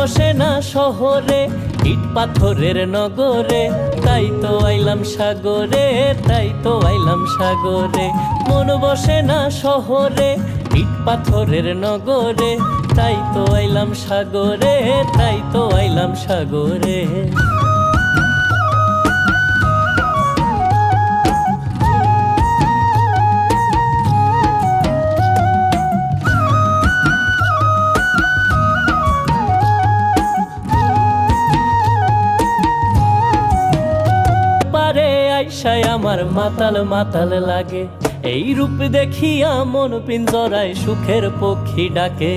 বসে না শহরে, ইট পাথরের নগরে, তাই তো আইলাম সাগরে, তাই তো আইলাম সাগরে। মন বসে না শহরে, ইট পাথরের নগরে, তাই তো আইলাম সাগরে, তাই তো আইলাম সাগরে। আইসায় আমার মাতাল মাতাল লাগে, এই রূপ দেখিয়া মন পিঞ্জরায় সুখের পক্ষী ডাকে।